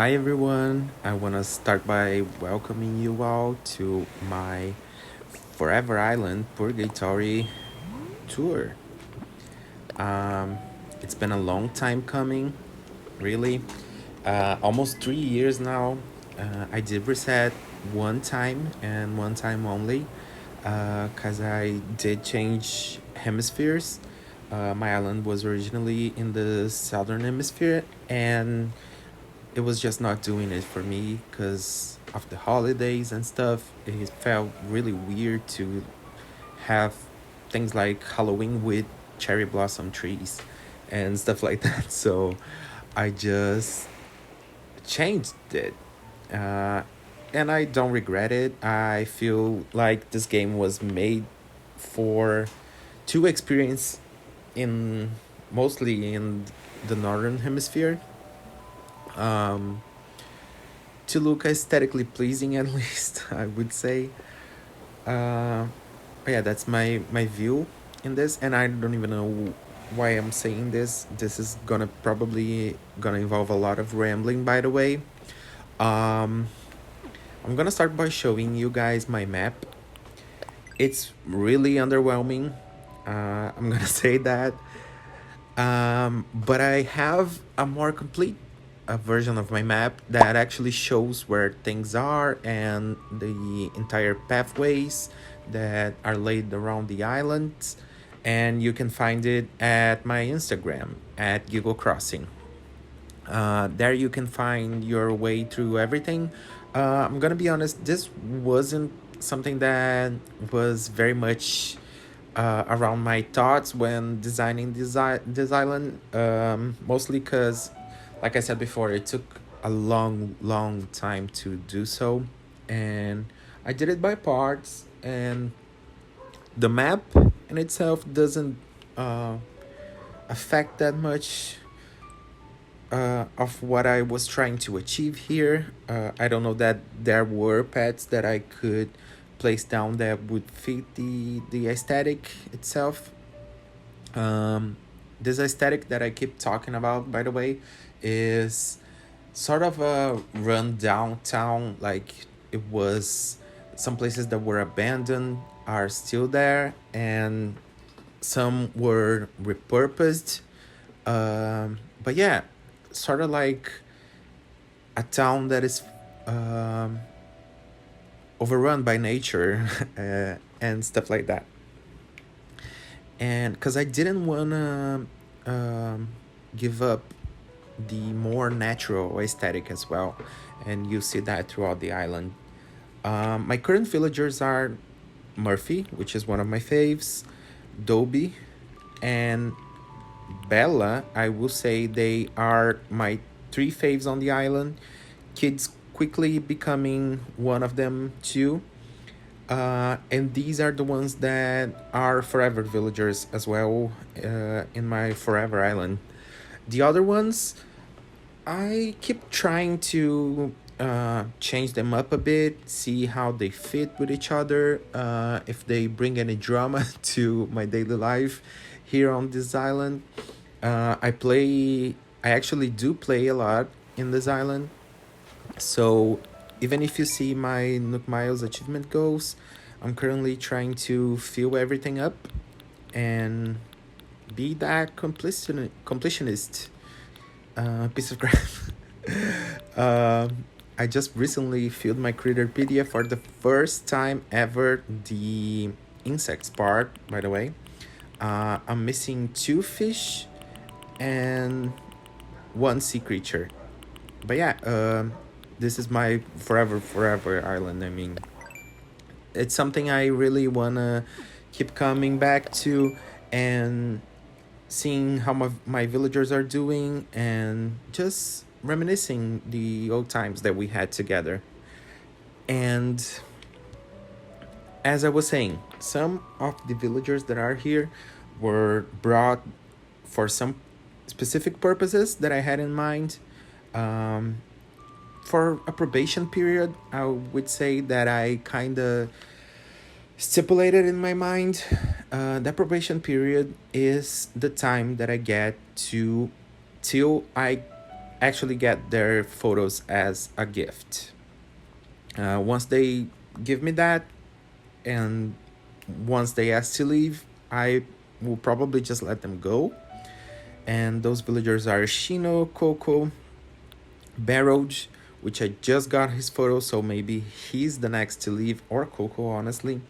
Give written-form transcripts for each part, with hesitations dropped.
Hi everyone, I want to start by welcoming you all to my Forever Island Purgatory tour. Um, it's been a long time coming, really. Almost 3 years now. I did reset one time and one time only because I did change hemispheres. My island was originally in the southern hemisphere, and it was just not doing it for me because of the holidays and stuff. It felt really weird to have things like Halloween with cherry blossom trees and stuff like that. So I just changed it. Uh, and I don't regret it. I feel like this game was made for to experience in mostly in the northern hemisphere. Um, to look aesthetically pleasing at least, I would say. uh but yeah, that's my view in this, and I don't even know why I'm saying this. This is gonna involve a lot of rambling, by the way. um I'm gonna start by showing you guys my map. It's really underwhelming. I'm gonna say that. But I have a more complete version of my map that actually shows where things are and the entire pathways that are laid around the island. And you can find it at my Instagram at Giggle Crossing. There you can find your way through everything. I'm gonna be honest, this wasn't something that was very much around my thoughts when designing this island. Mostly because, like I said before, it took a long time to do so, and I did it by parts. And the map in itself doesn't uh, affect that much of what I was trying to achieve here. I don't know that there were pets that I could place down that would fit the aesthetic itself. Um, this aesthetic that I keep talking about, by the way, is sort of a run downtown. Like, it was some places that were abandoned are still there, and some were repurposed. But yeah, sort of like a town that is um, overrun by nature and stuff like that. And because I didn't want to give up the more natural aesthetic as well, and you see that throughout the island. My current villagers are Murphy, which is one of my faves, Dobie, and Bella. I will say they are my three faves on the island. Kids quickly becoming one of them too. And these are the ones that are forever villagers as well in my forever island. The other ones, I keep trying to change them up a bit, see how they fit with each other, if they bring any drama to my daily life here on this island. I actually do play a lot in this island. So even if you see my Nook Miles achievement goals, I'm currently trying to fill everything up and be that completionist piece of crap. I just recently filled my Critterpedia for the first time ever, the insects part, by the way. I'm missing two fish and one sea creature. But yeah, this is my forever island. I mean, it's something I really wanna keep coming back to, and seeing how my villagers are doing, and just reminiscing the old times that we had together. And as I was saying, some of the villagers that are here were brought for some specific purposes that I had in mind. Um, for a probation period, I would say that I kind of stipulated in my mind. That probation period is the time that I get to till I actually get their photos as a gift. Once they give me that, and once they ask to leave, I will probably just let them go. And those villagers are Shino, Coco, Barrowed, which I just got his photo, so maybe he's the next to leave, or Coco, honestly.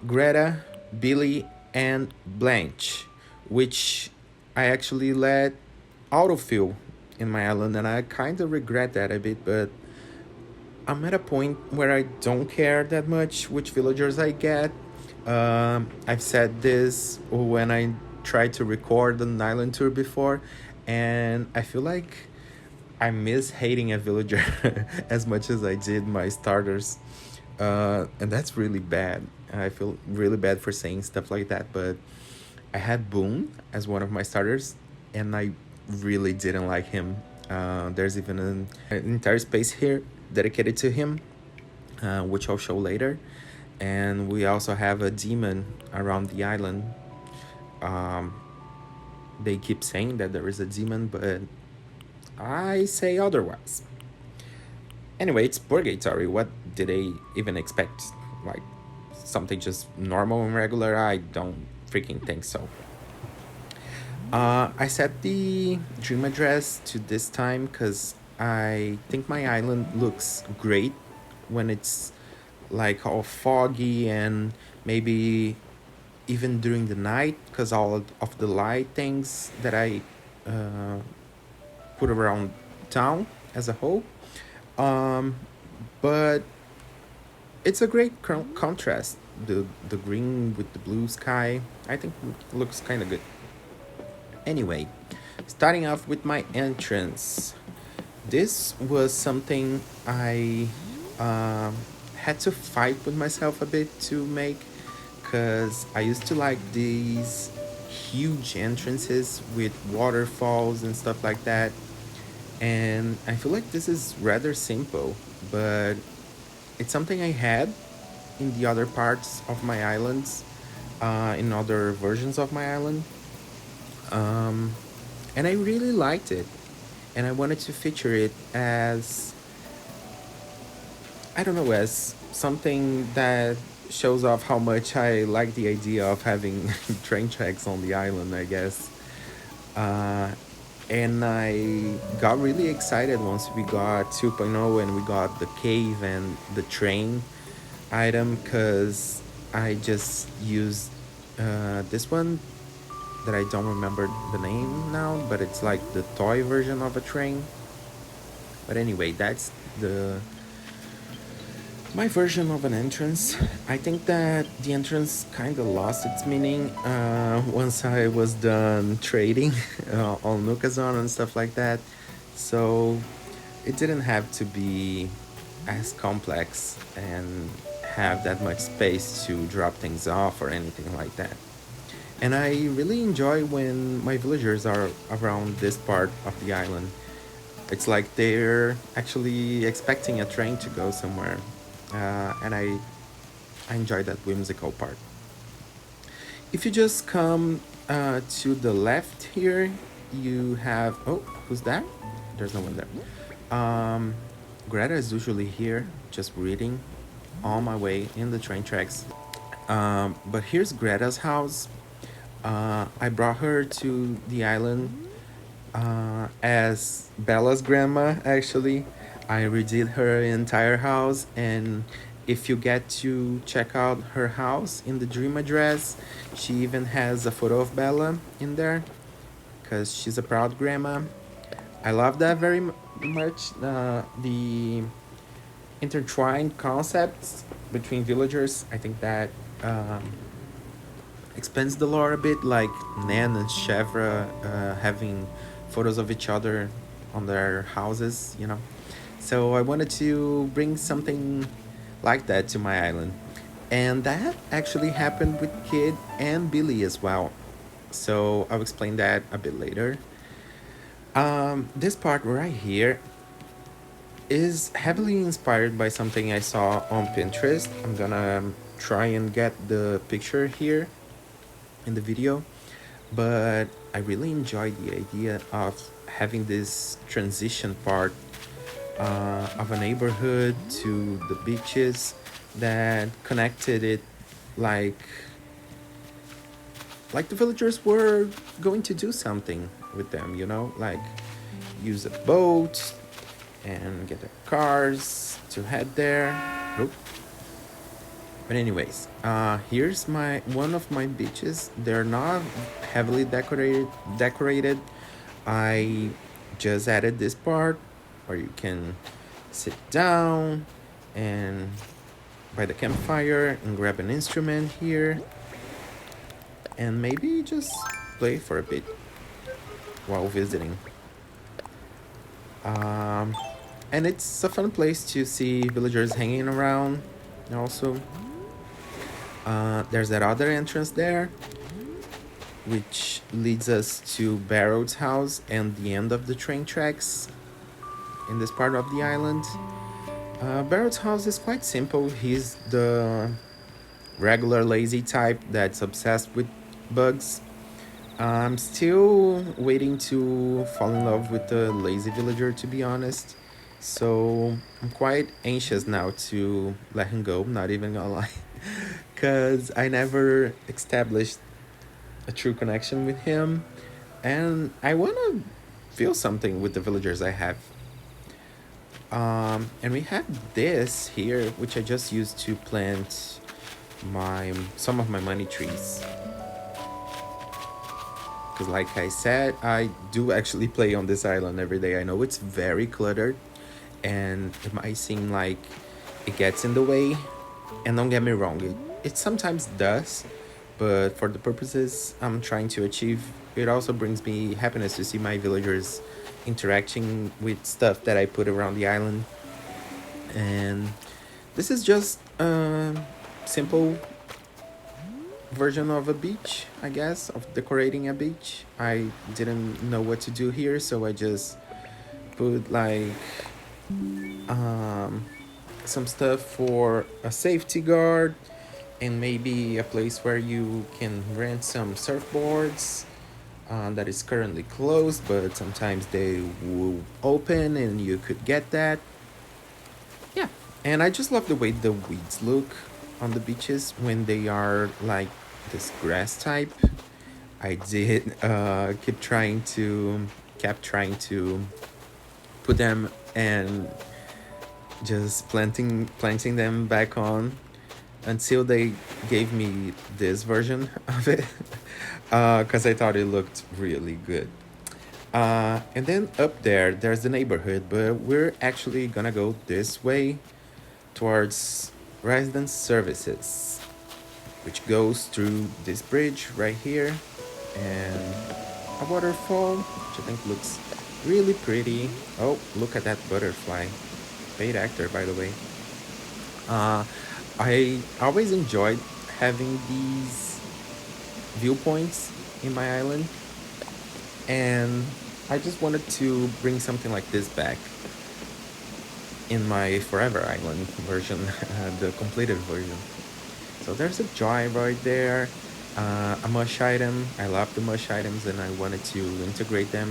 Greta, Billy, and Blanche, which I actually let autofill in my island, and I kind of regret that a bit, but I'm at a point where I don't care that much which villagers I get. I've said this when I tried to record an island tour before, and I feel like I miss hating a villager as much as I did my starters. And that's really bad. I feel really bad for saying stuff like that, but I had Boone as one of my starters, and I really didn't like him. There's even an entire space here dedicated to him, which I'll show later. And we also have a demon around the island. Um, they keep saying that there is a demon, but I say otherwise. Anyway, it's purgatory. What did they even expect? Like something just normal and regular? I don't freaking think so. I set the dream address to this time because I think my island looks great when it's like all foggy and maybe even during the night because all of the light things that I uh, put around town as a whole. Um, but it's a great contrast. The green with the blue sky. I think it looks kind of good. Anyway, starting off with my entrance. This was something I had to fight with myself a bit to make because I used to like these huge entrances with waterfalls and stuff like that. And I feel like this is rather simple, but it's something I had in the other parts of my islands, in other versions of my island. Um, and I really liked it. And I wanted to feature it as, I don't know, as something that shows off how much I like the idea of having train tracks on the island, I guess. Uh, and I got really excited once we got 2.0 and we got the cave and the train item because I just used this one that I don't remember the name now, but it's like the toy version of a train. But anyway, that's the my version of an entrance. I think that the entrance kind of lost its meaning once I was done trading on Nookazon and stuff like that. So it didn't have to be as complex and have that much space to drop things off or anything like that. And I really enjoy when my villagers are around this part of the island. It's like they're actually expecting a train to go somewhere. And I enjoy that whimsical part. If you just come to the left here, you have. Oh, who's that? There's no one there. Greta is usually here, just reading on my way in the train tracks. But here's Greta's house. I brought her to the island as Bella's grandma, actually. I redid her entire house, and if you get to check out her house in the dream address, she even has a photo of Bella in there because she's a proud grandma. I love that very much. The intertwined concepts between villagers, I think that expands the lore a bit, like Nan and Chevra having photos of each other on their houses. So I wanted to bring something like that to my island. And that actually happened with Kid and Billy as well. So I'll explain that a bit later. This part right here is heavily inspired by something I saw on Pinterest. I'm gonna try and get the picture here in the video, but I really enjoyed the idea of having this transition part of a neighborhood to the beaches that connected it like the villagers were going to do something with them, like use a boat and get their cars to head there. Oop. But anyways, here's my one of my beaches. They're not heavily decorated. I just added this part where you can sit down and by the campfire and grab an instrument here and maybe just play for a bit while visiting. Um, and it's a fun place to see villagers hanging around. Also, there's that other entrance there, which leads us to Barrow's house and the end of the train tracks in this part of the island. Barrow's house is quite simple. He's the regular lazy type that's obsessed with bugs. I'm still waiting to fall in love with the lazy villager, to be honest. So I'm quite anxious now to let him go, not even gonna lie. Because I never established a true connection with him. And I wanna feel something with the villagers I have. And we have this here, which I just used to plant some of my money trees. Because like I said, I do actually play on this island every day. I know it's very cluttered and it might seem like it gets in the way. And don't get me wrong, it sometimes does. But for the purposes I'm trying to achieve, it also brings me happiness to see my villagers interacting with stuff that I put around the island. And this is just a simple version of a beach, I guess, of decorating a beach. I didn't know what to do here, so I just put like some stuff for a safety guard and maybe a place where you can rent some surfboards that is currently closed, but sometimes they will open and you could get that. Yeah, and I just love the way the weeds look on the beaches when they are like this grass type. I did kept trying to put them and just planting them back on until they gave me this version of it because I thought it looked really good. And then up there's the neighborhood, but we're actually gonna go this way towards resident services, which goes through this bridge right here and a waterfall, which I think looks really pretty. Oh, look at that butterfly. Paid actor, by the way. I always enjoyed having these viewpoints in my island, and I just wanted to bring something like this back in my Forever Island version, the completed version. So there's a jar right there, a mush item. I love the mush items, and I wanted to integrate them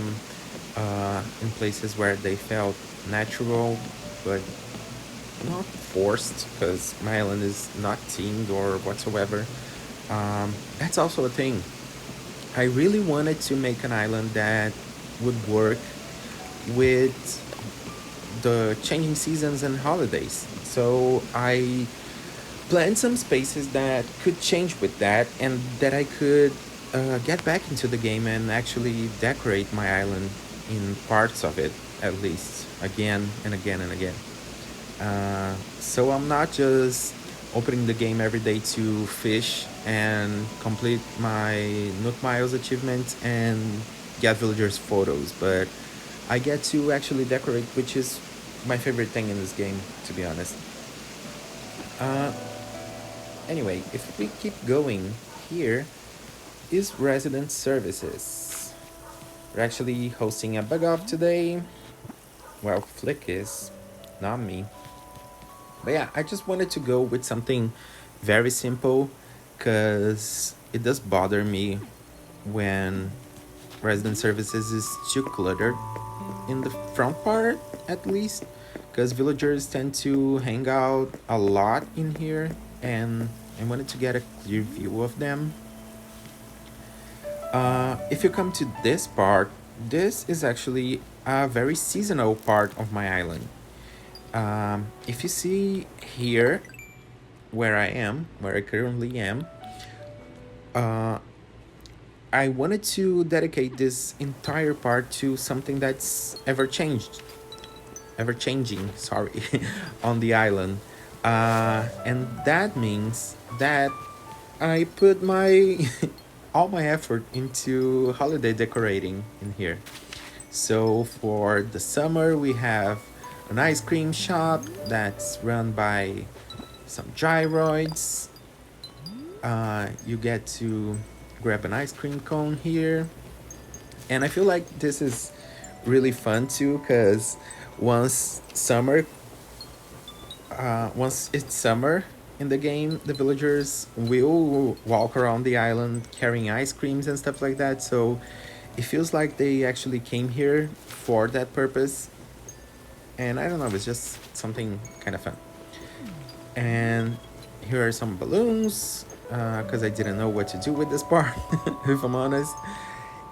in places where they felt natural, but not forced, because my island is not themed or whatsoever. That's also a thing. I really wanted to make an island that would work with the changing seasons and holidays. So I planned some spaces that could change with that and that I could get back into the game and actually decorate my island in parts of it, at least, again and again and again. So I'm not just opening the game every day to fish and complete my Nook Miles achievement and get villagers photos, but I get to actually decorate, which is my favorite thing in this game, to be honest. Uh, anyway, if we keep going, here is resident services. We're actually hosting a bug off today. Well, Flick is, not me. But yeah, I just wanted to go with something very simple because it does bother me when resident services is too cluttered in the front part, at least, because villagers tend to hang out a lot in here, and I wanted to get a clear view of them. If you come to this part, this is actually a very seasonal part of my island. If you see here where I currently am, uh, I wanted to dedicate this entire part to something that's ever changing, sorry, on the island. And that means that I put my all my effort into holiday decorating in here. So for the summer, we have an ice cream shop that's run by some gyroids. You get to grab an ice cream cone here. And I feel like this is really fun too, because once summer once it's summer in the game, the villagers will walk around the island carrying ice creams and stuff like that. So it feels like they actually came here for that purpose. And I don't know, it's just something kind of fun. And here are some balloons, because I didn't know what to do with this part, if I'm honest.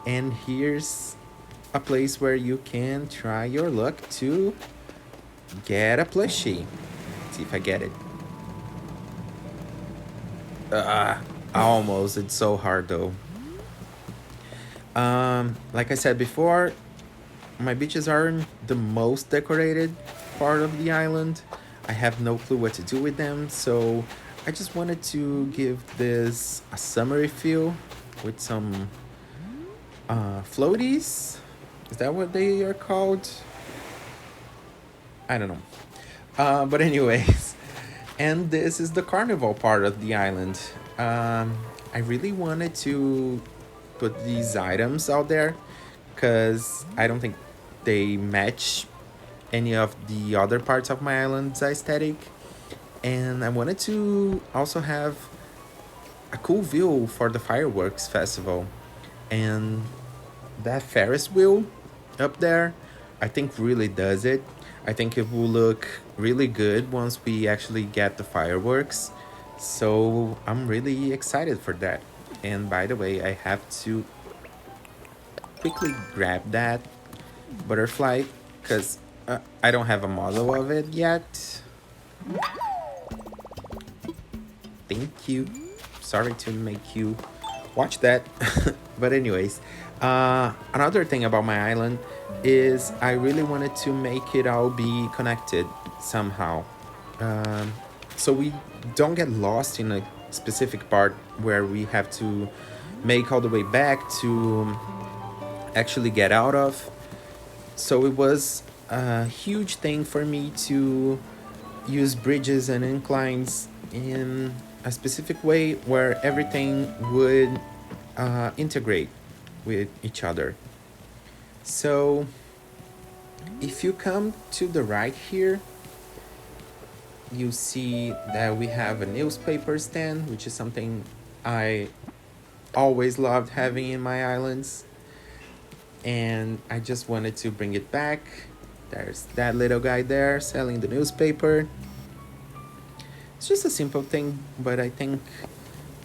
And here's a place where you can try your luck to get a plushie. Let's see if I get it. Almost. It's so hard though. Like I said before, my beaches aren't the most decorated part of the island. I have no clue what to do with them, so I just wanted to give this a summery feel with some floaties. Is that what they are called? I don't know. But anyways, and this is the carnival part of the island. I really wanted to put these items out there because I don't think they match any of the other parts of my island's aesthetic. And I wanted to also have a cool view for the fireworks festival. And that Ferris wheel up there, I think really does it. I think it will look really good once we actually get the fireworks. So I'm really excited for that. And by the way, I have to quickly grab that butterfly because I don't have a model of it yet. Thank you. Sorry to make you watch that. But anyways, another thing about my island is I really wanted to make it all be connected somehow. So we don't get lost in a specific part where we have to make all the way back to actually get out of. So it was a huge thing for me to use bridges and inclines in a specific way where everything would integrate with each other. So if you come to the right here, you see that we have a newspaper stand, which is something I always loved having in my islands. And I just wanted to bring it back. There's that little guy there selling the newspaper. It's just a simple thing, but I think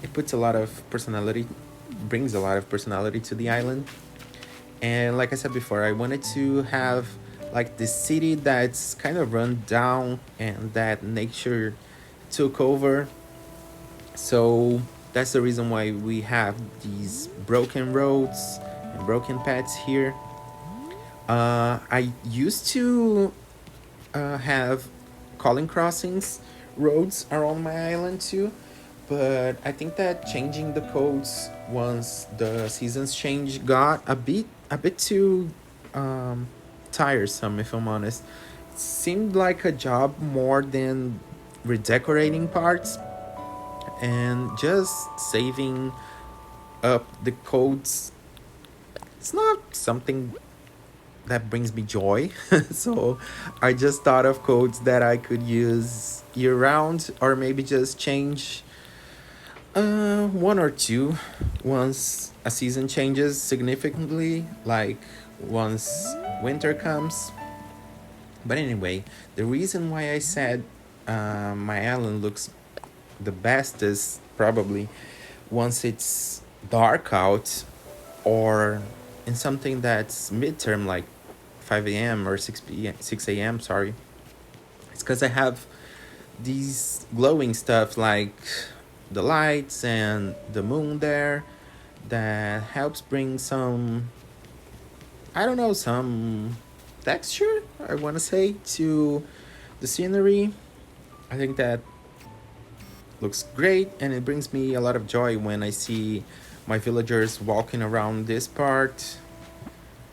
it puts a lot of personality, brings a lot of personality to the island. And like I said before, I wanted to have like this city that's kind of run down and that nature took over. So that's the reason why we have these broken roads and broken paths here. I used to have calling crossings roads around my island too, but I think that changing the codes once the seasons change got a bit too tiresome, if I'm honest. It seemed like a job more than redecorating parts and just saving up the codes. It's not something that brings me joy. So I just thought of codes that I could use year round or maybe just change One or two, once a season changes significantly, like once winter comes. But anyway, the reason why I said my island looks the best is probably once it's dark out, or in something that's midterm, like 5 a.m. or 6 a.m. Sorry, it's because I have these glowing stuff like the lights and the moon there that helps bring some, I don't know, some texture, I want to say, to the scenery. I think that looks great, and it brings me a lot of joy when I see my villagers walking around this part.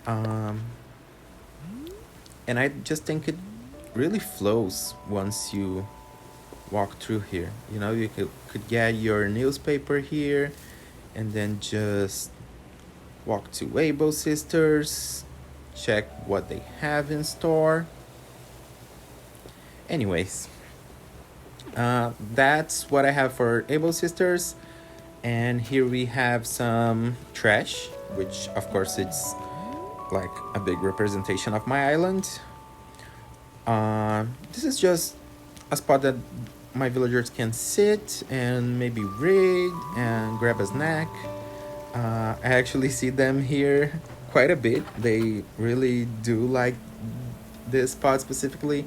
Um, and I just think it really flows once you walk through here. You know, you could get your newspaper here and then just walk to Abo Sisters, check what they have in store. Anyways, that's what I have for Abo Sisters. And here we have some trash, which of course it's like a big representation of my island. This is just a spot that my villagers can sit and maybe read and grab a snack. I actually see them here quite a bit. They really do like this spot specifically.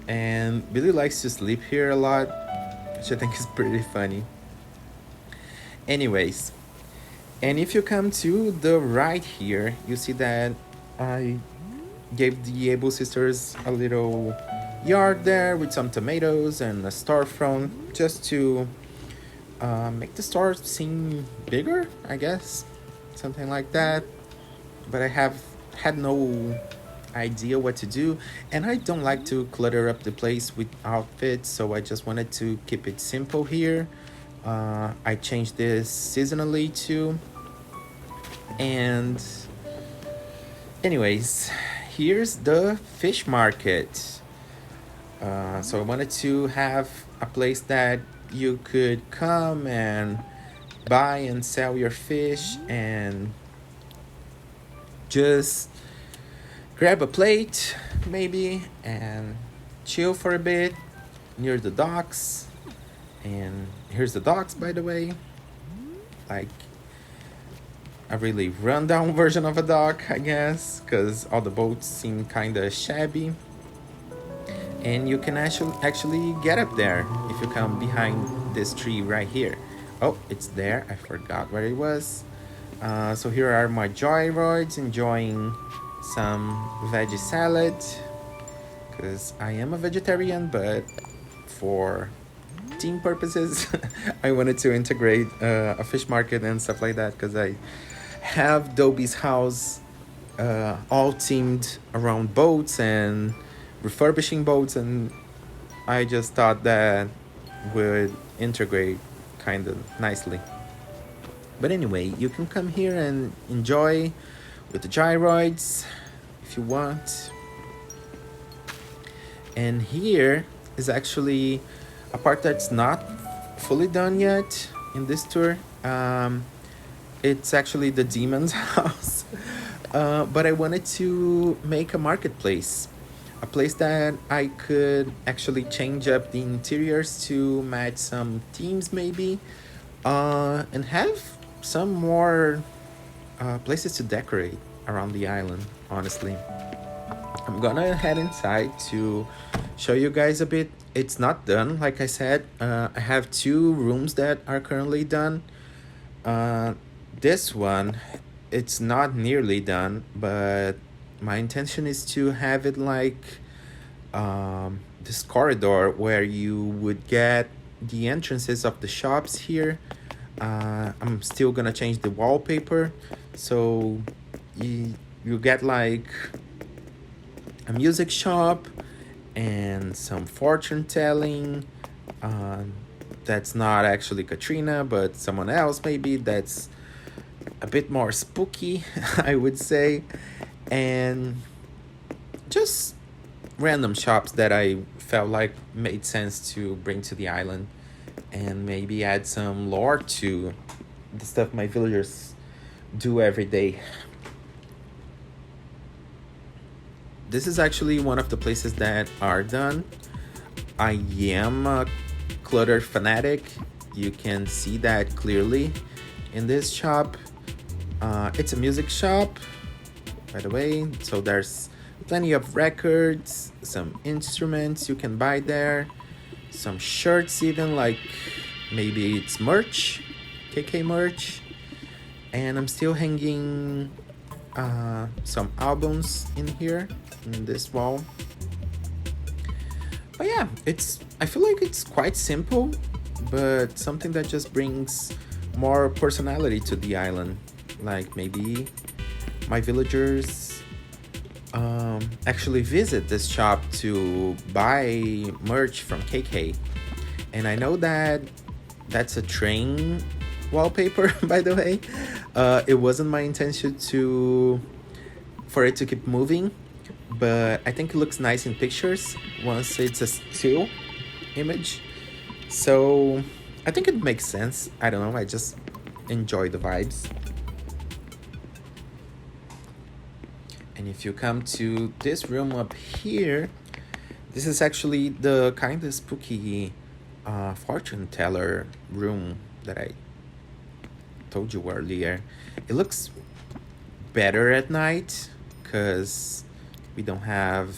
And Billy likes to sleep here a lot, which I think is pretty funny. Anyways, and if you come to the right here, you see that I gave the Able Sisters a little yard there with some tomatoes and a storefront just to make the store seem bigger, I guess. Something like that. But I have had no idea what to do, and I don't like to clutter up the place with outfits, so I just wanted to keep it simple here. I changed this seasonally too. And anyways, here's the fish market. So I wanted to have a place that you could come and buy and sell your fish and just grab a plate maybe and chill for a bit near the docks. And here's the docks, by the way, like a really rundown version of a dock, I guess, because all the boats seem kind of shabby. And you can actually get up there if you come behind this tree right here. Oh, it's there. I forgot where it was. So here are my gyroids enjoying some veggie salad, because I am a vegetarian, but for team purposes I wanted to integrate a fish market and stuff like that, because I have Dobie's house all themed around boats and refurbishing boats, and I just thought that would integrate kind of nicely. But anyway, you can come here and enjoy with the gyroids if you want. And here is actually a part that's not fully done yet in this tour. It's actually the demon's house. But I wanted to make a marketplace, a place that I could actually change up the interiors to match some themes maybe, and have some more places to decorate around the island, honestly. I'm gonna head inside to show you guys a bit. It's not done, like I said. I have two rooms that are currently done. This one, it's not nearly done, but my intention is to have it like this corridor where you would get the entrances of the shops here. I'm still gonna change the wallpaper, so you get like a music shop and some fortune telling. That's not actually Katrina, but someone else maybe that's a bit more spooky, I would say. And just random shops that I felt like made sense to bring to the island. and maybe add some lore to the stuff my villagers do every day. This is actually one of the places that are done. I am a clutter fanatic. You can see that clearly in this shop. It's a music shop, by the way, so there's plenty of records, some instruments you can buy there, some shirts, even like maybe it's merch, KK merch. And I'm still hanging some albums in here in this wall. But yeah, I feel like it's quite simple, but something that just brings more personality to the island. Like maybe my villagers actually visit this shop to buy merch from KK. And I know that that's a train wallpaper, by the way. It wasn't my intention for it to keep moving, but I think it looks nice in pictures once it's a still image. So I think it makes sense. I don't know, I just enjoy the vibes. And if you come to this room up here, this is actually the kind of spooky fortune teller room that I told you earlier. It looks better at night because we don't have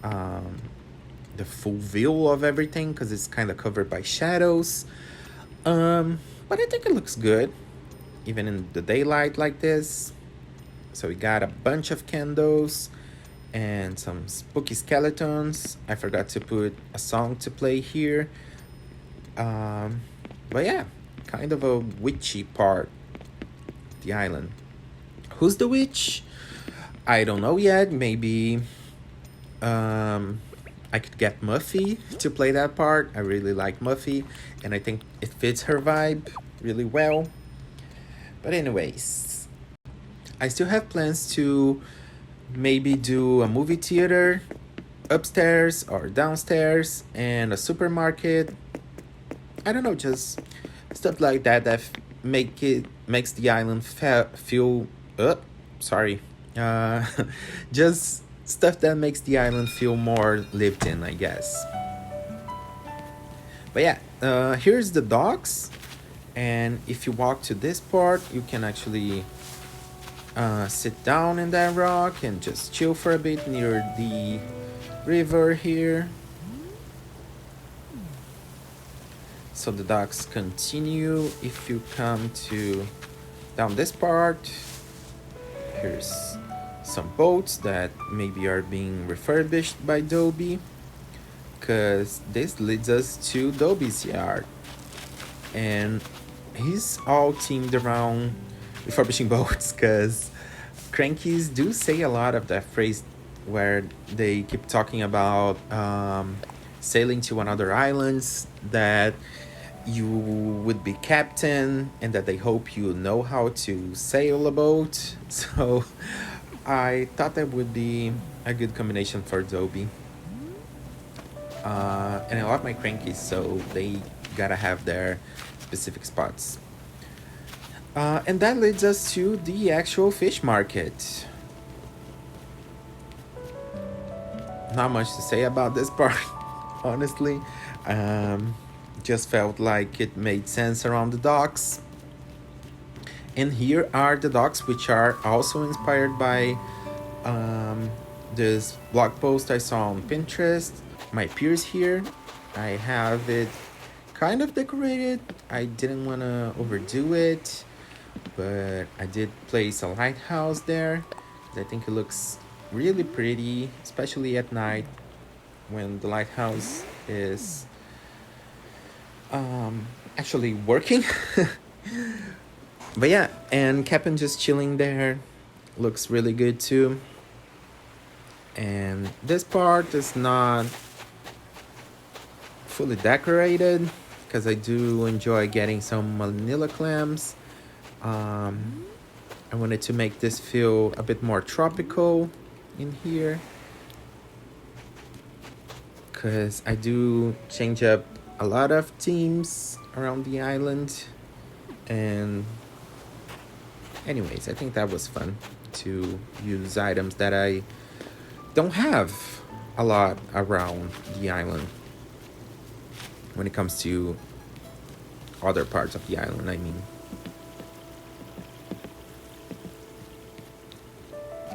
the full view of everything because it's kind of covered by shadows. But I think it looks good even in the daylight like this. So we got a bunch of candles and some spooky skeletons. I forgot to put a song to play here. But yeah, kind of a witchy part of the island. Who's the witch? I don't know yet. Maybe I could get Muffy to play that part. I really like Muffy, and I think it fits her vibe really well. But anyways, I still have plans to maybe do a movie theater upstairs or downstairs and a supermarket. I don't know, just stuff like that that makes the island feel sorry. Uh just stuff that makes the island feel more lived in, I guess. But yeah, here's the docks, and if you walk to this part, you can actually sit down in that rock and just chill for a bit near the river here. So the docks continue. If you come to down this part, here's some boats that maybe are being refurbished by Dobie, because this leads us to Dobie's yard, and he's all teamed around refurbishing boats because crankies do say a lot of that phrase where they keep talking about sailing to another islands, that you would be captain and that they hope you know how to sail a boat. So I thought that would be a good combination for Dobie. And I love my crankies, so they gotta have their specific spots. And that leads us to the actual fish market. Not much to say about this part, honestly. Just felt like it made sense around the docks. And here are the docks, which are also inspired by this blog post I saw on Pinterest. My piers here, I have it kind of decorated. I didn't want to overdo it, but I did place a lighthouse there. I think it looks really pretty, especially at night when the lighthouse is actually working. But yeah, and Captain just chilling there looks really good too. And this part is not fully decorated because I do enjoy getting some manila clams. I wanted to make this feel a bit more tropical in here because I do change up a lot of teams around the island. And anyways, I think that was fun to use items that I don't have a lot around the island when it comes to other parts of the island, I mean.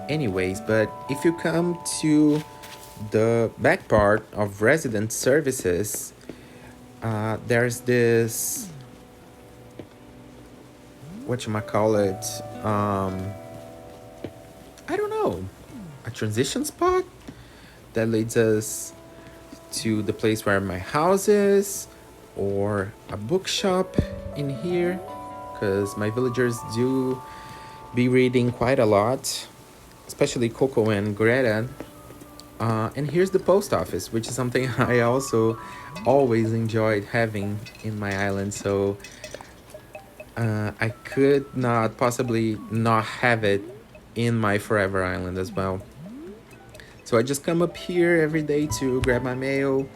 Anyways, but if you come to the back part of resident services, there's this, whatchamacallit, I don't know, a transition spot that leads us to the place where my house is, or a bookshop in here, because my villagers do be reading quite a lot, especially Coco and Greta. And here's the post office, which is something I also always enjoyed having in my island. So I could not possibly not have it in my forever island as well. So I just come up here every day to grab my mail.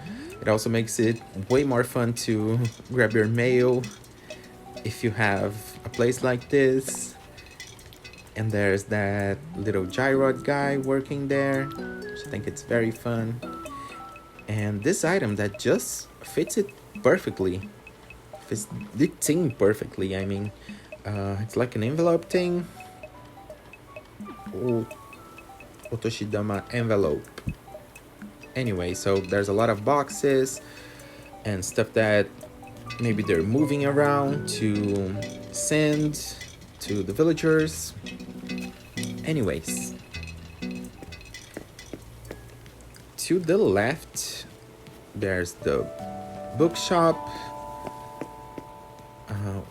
It also makes it way more fun to grab your mail if you have a place like this. And there's that little gyrod guy working there, which I think it's very fun. And this item that just fits it perfectly. Fits the thing perfectly, I mean. It's like an envelope thing. Oh, Otoshidama envelope. Anyway, so there's a lot of boxes and stuff that maybe they're moving around to send to the villagers. Anyways, to the left there's the bookshop,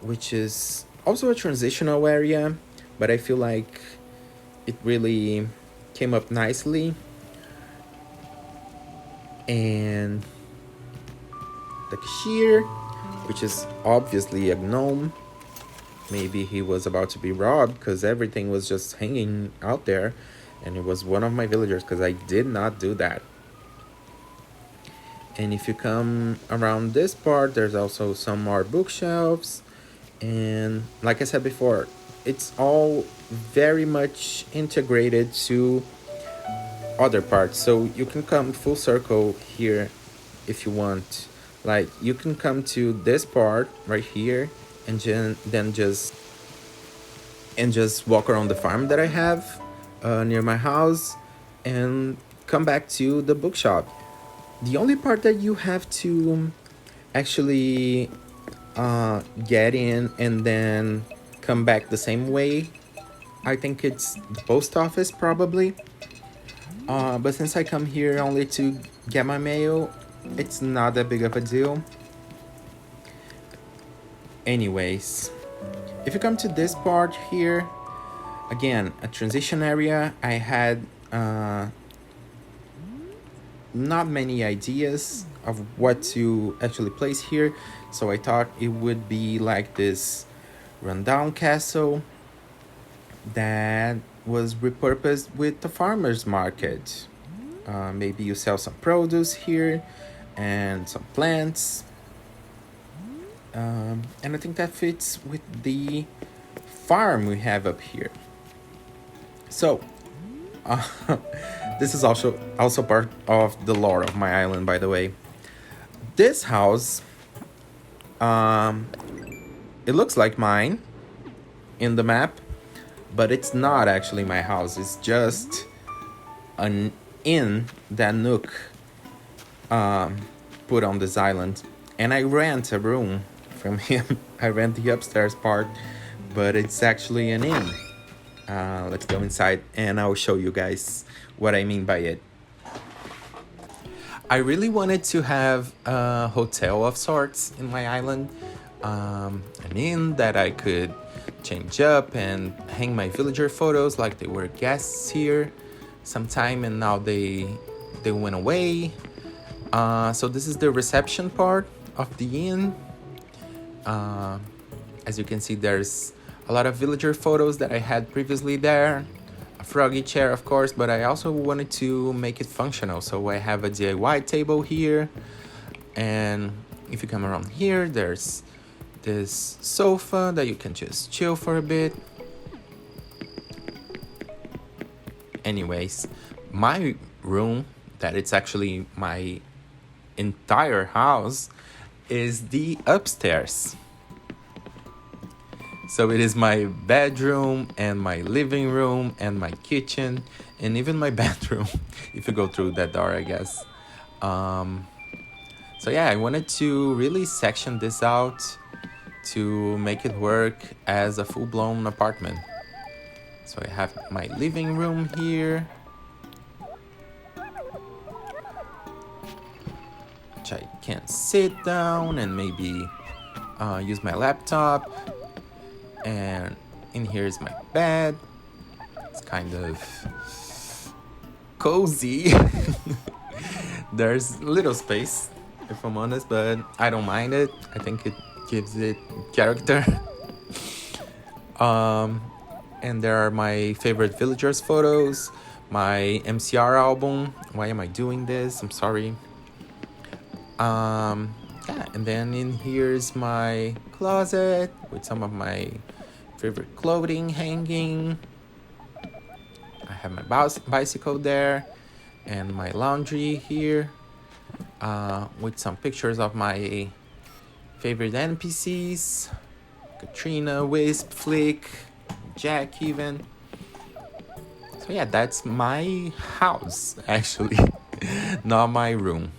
which is also a transitional area, but I feel like it really came up nicely. And the cashier, which is obviously a gnome. Maybe he was about to be robbed because everything was just hanging out there, and it was one of my villagers because I did not do that. And if you come around this part, there's also some more bookshelves, and like I said before, it's all very much integrated to other parts, so you can come full circle here if you want. Like, you can come to this part right here and then just walk around the farm that I have near my house and come back to the bookshop. The only part that you have to actually get in and then come back the same way, I think it's the post office probably. But since I come here only to get my mail, it's not that big of a deal. Anyways, if you come to this part here, again, a transition area, I had not many ideas of what to actually place here, so I thought it would be like this rundown castle that was repurposed with the farmers market. Maybe you sell some produce here and some plants, and I think that fits with the farm we have up here. So this is also part of the lore of my island, by the way. This house, it looks like mine in the map, but it's not actually my house. It's just an inn that Nook put on this island, and I rent a room from him. I rent the upstairs part, but it's actually an inn. Let's go inside and I'll show you guys what I mean by it. I really wanted to have a hotel of sorts in my island, an inn that I could change up and hang my villager photos like they were guests here sometime, and now they went away. So this is the reception part of the inn. As you can see, there's a lot of villager photos that I had previously there. A froggy chair, of course, but I also wanted to make it functional. So I have a DIY table here, and If you come around here, there's this sofa that you can just chill for a bit. Anyways, my room, that it's actually my entire house, is the upstairs. So it is my bedroom and my living room and my kitchen and even my bathroom, if you go through that door, I guess. So yeah, I wanted to really section this out to make it work as a full-blown apartment. So I have my living room here, which I can sit down and maybe use my laptop. And in here is my bed. It's kind of cozy. There's little space, if I'm honest, but I don't mind it. I think it gives it character. And there are my favorite villagers photos, my MCR album. Why am I doing this? I'm sorry. Yeah, and then in here's my closet with some of my favorite clothing hanging. I have my bicycle there and my laundry here with some pictures of my favorite NPCs, Katrina, Wisp, Flick, Jack even. So yeah, that's my house actually, not my room.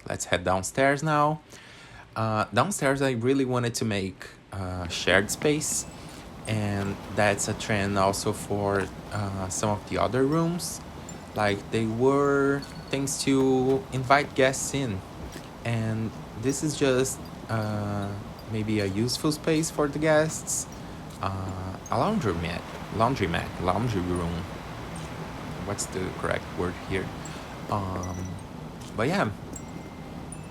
Let's head downstairs now. Downstairs, I really wanted to make shared space, and that's a trend also for some of the other rooms. Like, they were things to invite guests in, and this is just maybe a useful space for the guests. A laundry room. What's the correct word here? But yeah,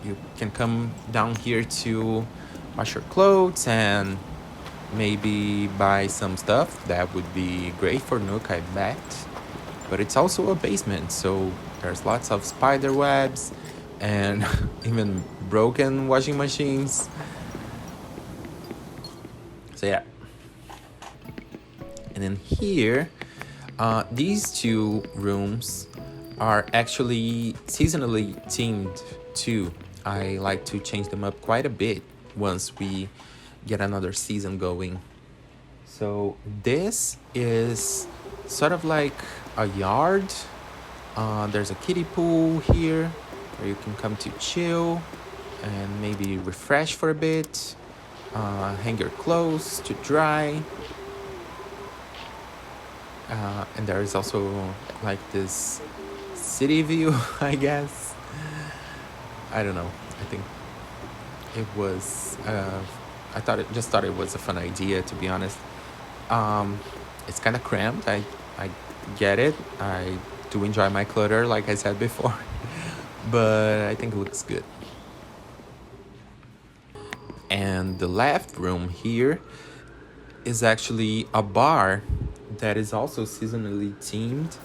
you can come down here to wash your clothes and maybe buy some stuff. That would be great for Nook, I bet. But it's also a basement, so there's lots of spider webs and even broken washing machines. So yeah. And then here, these two rooms are actually seasonally themed too. I like to change them up quite a bit once we get another season going. So this is sort of like a yard. There's a kiddie pool here where you can come to chill and maybe refresh for a bit, hang your clothes to dry. And there is also like this city view, I guess. I don't know. I think it was. I thought it was a fun idea, to be honest. It's kind of cramped. I get it. I do enjoy my clutter, like I said before, but I think it looks good. And the left room here is actually a bar that is also seasonally themed.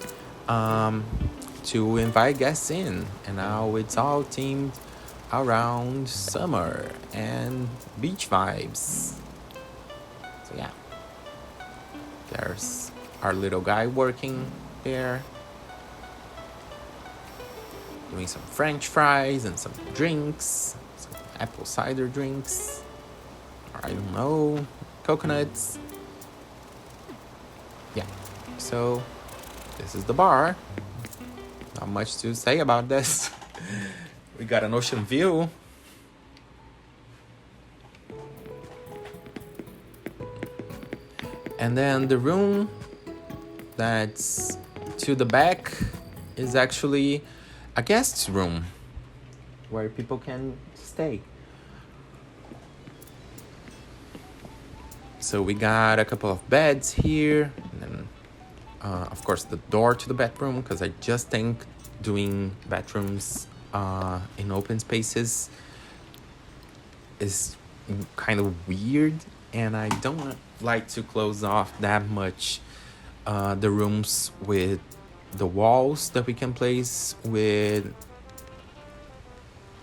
To invite guests in, and now it's all themed around summer and beach vibes. So yeah, there's our little guy working there, doing some French fries and some drinks, some apple cider drinks, or I don't know, coconuts. Yeah, so this is the bar. Not much to say about this. We got an ocean view. And then the room that's to the back is actually a guest's room where people can stay. So we got a couple of beds here, and then of course the door to the bedroom, because I just think doing bedrooms in open spaces is kind of weird, and I don't like to close off that much the rooms with the walls that we can place with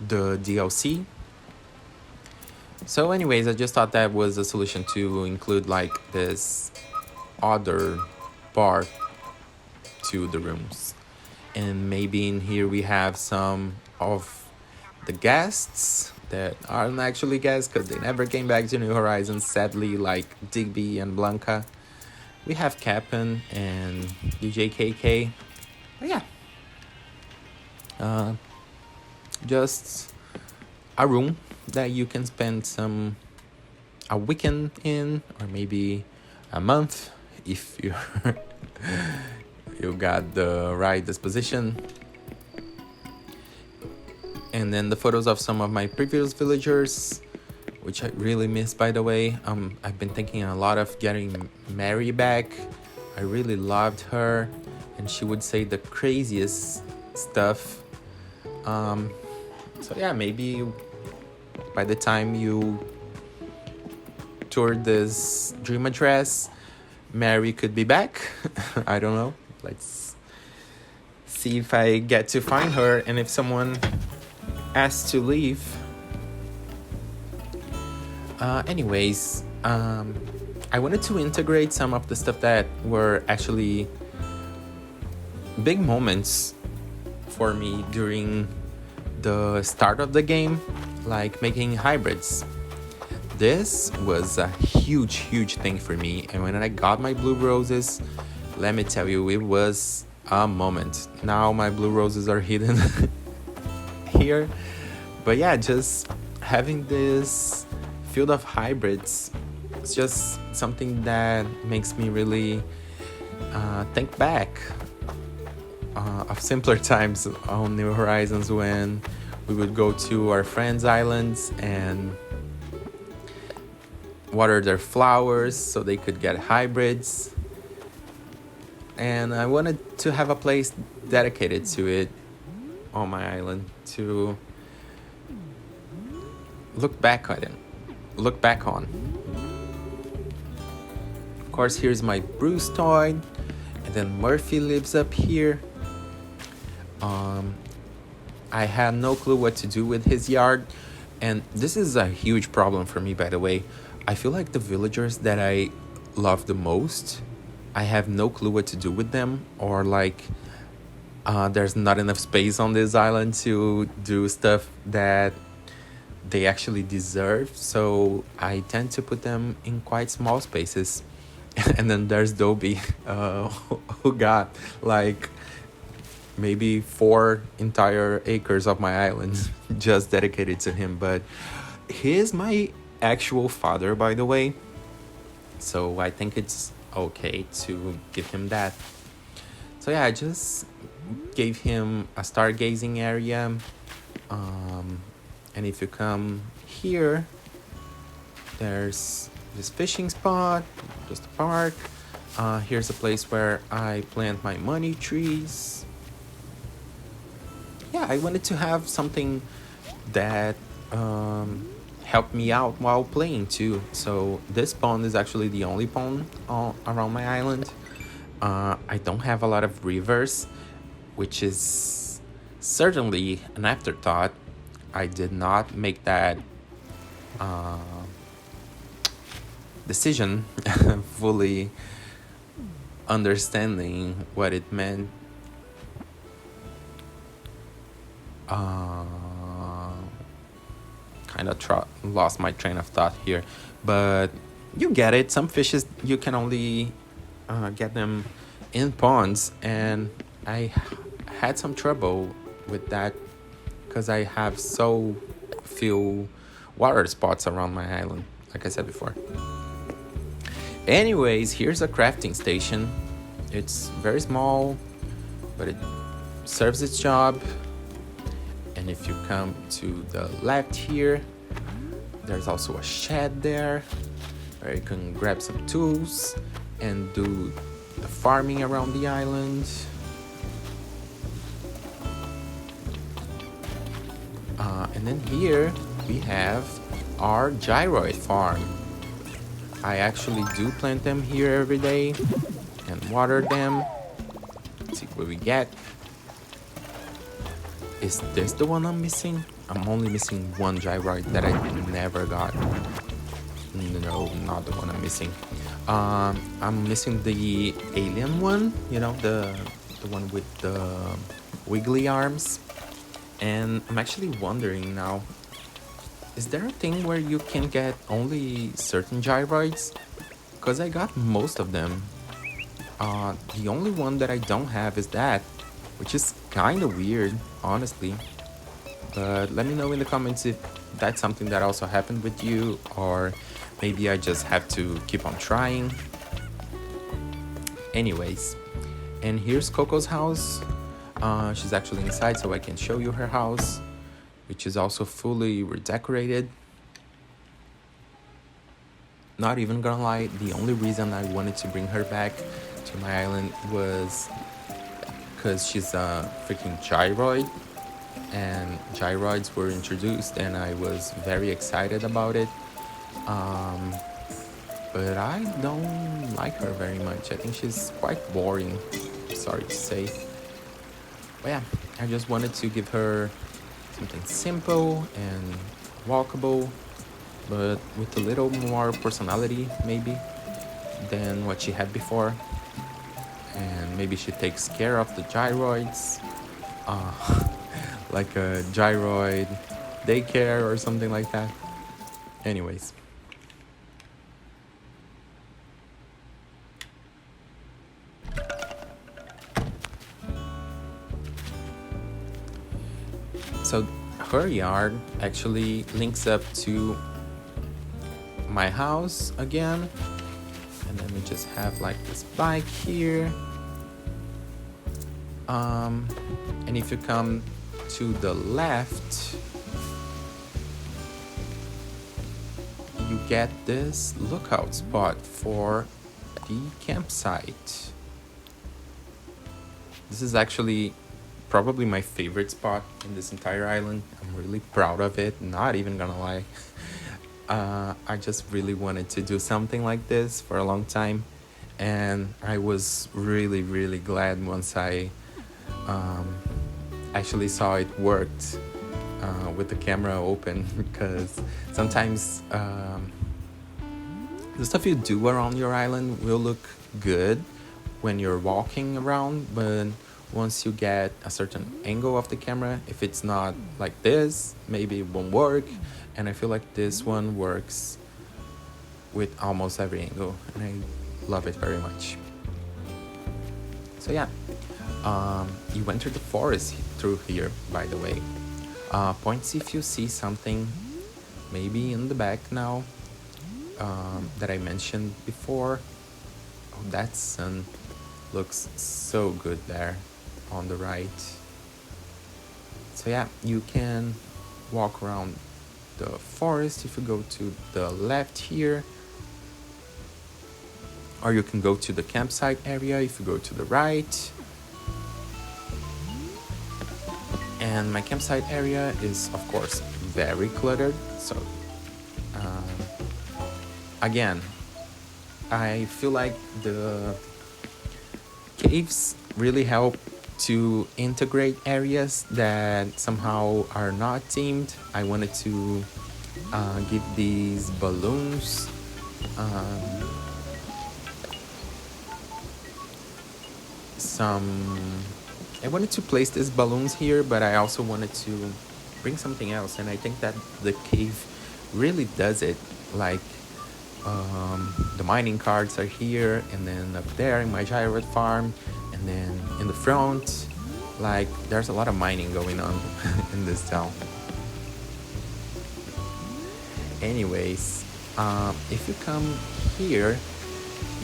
the DLC. So anyways, I just thought that was a solution to include like this other part to the rooms. And maybe in here we have some of the guests that aren't actually guests because they never came back to New Horizons, sadly, like Digby and Blanca. We have Cap'n and DJ KK. But yeah, just a room that you can spend a weekend in, or maybe a month if you you got the right disposition. And then the photos of some of my previous villagers, which I really miss, by the way. I've been thinking a lot of getting Mary back. I really loved her, and she would say the craziest stuff. So yeah, maybe by the time you tour this dream address, Mary could be back. I don't know. Let's see if I get to find her, and if someone asks to leave. Anyways, I wanted to integrate some of the stuff that were actually big moments for me during the start of the game, like making hybrids. This was a huge thing for me, and when I got my blue roses, let me tell you, it was a moment. Now my blue roses are hidden here, but yeah, just having this field of hybrids, it's just something that makes me really think back of simpler times on New Horizons, when we would go to our friends' islands and water their flowers so they could get hybrids. And I wanted to have a place dedicated to it on my island to look back on. Of course, here's my Bruce toy, and then Murphy lives up here. I had no clue what to do with his yard, and this is a huge problem for me, by the way. I feel like the villagers that I love the most, I have no clue what to do with them, or like there's not enough space on this island to do stuff that they actually deserve, so I tend to put them in quite small spaces. And then there's Dobie, who got like maybe 4 entire acres of my island just dedicated to him. But he is my actual father, by the way, so I think it's okay to give him that. So yeah, I just gave him a stargazing area, and if you come here, there's this fishing spot, just a park. Here's a place where I plant my money trees. Yeah, I wanted to have something that helped me out while playing too. So this pond is actually the only pond around my island. I don't have a lot of rivers, which is certainly an afterthought. I did not make that decision fully understanding what it meant. Kind of lost my train of thought here, but you get it. Some fishes, you can only get them in ponds, and I had some trouble with that because I have so few water spots around my island, like I said before. Anyways, here's a crafting station. It's very small, but it serves its job. And if you come to the left here, there's also a shed there where you can grab some tools and do the farming around the island. And then here we have our gyroid farm. I actually do plant them here every day. and water them. Let's see what we get. Is this the one I'm missing? I'm only missing one gyroid that I never got. No, not the one I'm missing. I'm missing the alien one, you know, the one with the wiggly arms. And I'm actually wondering now, is there a thing where you can get only certain gyroids? Because I got most of them. The only one that I don't have is that, which is kind of weird, honestly. But let me know in the comments if that's something that also happened with you, or maybe I just have to keep on trying. Anyways, and here's Coco's house. She's actually inside, so I can show you her house, which is also fully redecorated. Not even gonna lie, the only reason I wanted to bring her back to my island was because she's a freaking gyroid, and gyroids were introduced and I was very excited about it. But I don't like her very much. I think she's quite boring, sorry to say. But yeah, I just wanted to give her something simple and walkable, but with a little more personality maybe than what she had before. And maybe she takes care of the gyroids, like a gyroid daycare or something like that. Anyways. So her yard actually links up to my house again. And then we just have like this bike here. And if you come to the left, you get this lookout spot for the campsite. This is actually probably my favorite spot in this entire island. I'm really proud of it, not even gonna lie. I just really wanted to do something like this for a long time, and I was really glad once I actually saw it worked with the camera open, because sometimes the stuff you do around your island will look good when you're walking around, but once you get a certain angle of the camera, if it's not like this, maybe it won't work. And I feel like this one works with almost every angle, and I love it very much. So yeah, you enter the forest through here, by the way. Points if you see something maybe in the back now that I mentioned before. Oh, that sun looks so good there on the right. So yeah, you can walk around the forest if you go to the left here, or you can go to the campsite area if you go to the right. And my campsite area is of course very cluttered, so again, I feel like the caves really help to integrate areas that somehow are not themed. I wanted to give these balloons I wanted to place these balloons here, but I also wanted to bring something else, and I think that the cave really does it. Like the mining carts are here, and then up there in my gyroid farm, and then in the front, like there's a lot of mining going on in this town. Anyways, if you come here,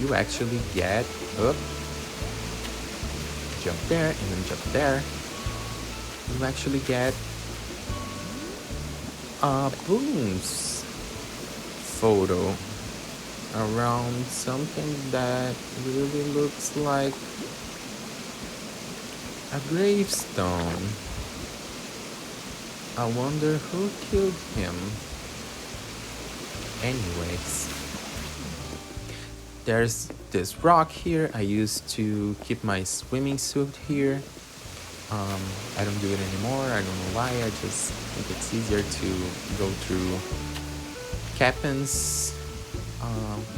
you actually get up, jump there, and then jump there. You actually get a balloons photo around something that really looks like a gravestone. I wonder who killed him. Anyways, There's this rock here I used to keep my swimming suit here. I don't do it anymore. I don't know why. I just think it's easier to go through Captain's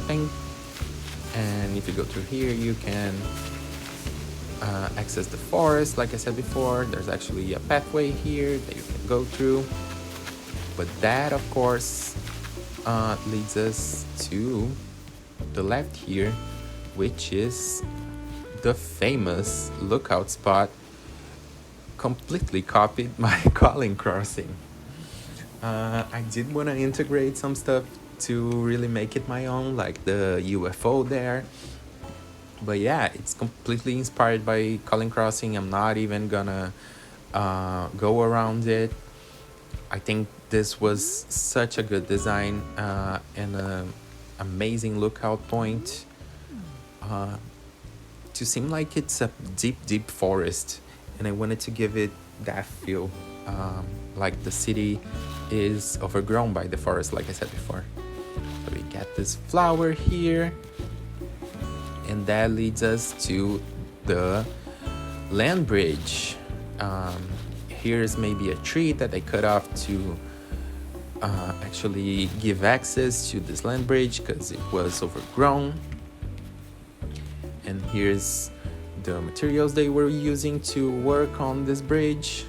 thing. And if you go through here, you can access the forest. Like I said before, there's actually a pathway here that you can go through. But that, of course, leads us to the left here, which is the famous lookout spot, completely copied by Calling Crossing. I did want to integrate some stuff to really make it my own, like the UFO there. But yeah, it's completely inspired by Calling Crossing. I'm not even gonna go around it. I think this was such a good design and an amazing lookout point. To seem like it's a deep forest, and I wanted to give it that feel, like the city is overgrown by the forest, like I said before. So we got this flower here, and that leads us to the land bridge. Here's maybe a tree that I cut off to actually give access to this land bridge because it was overgrown. And here's the materials they were using to work on this bridge.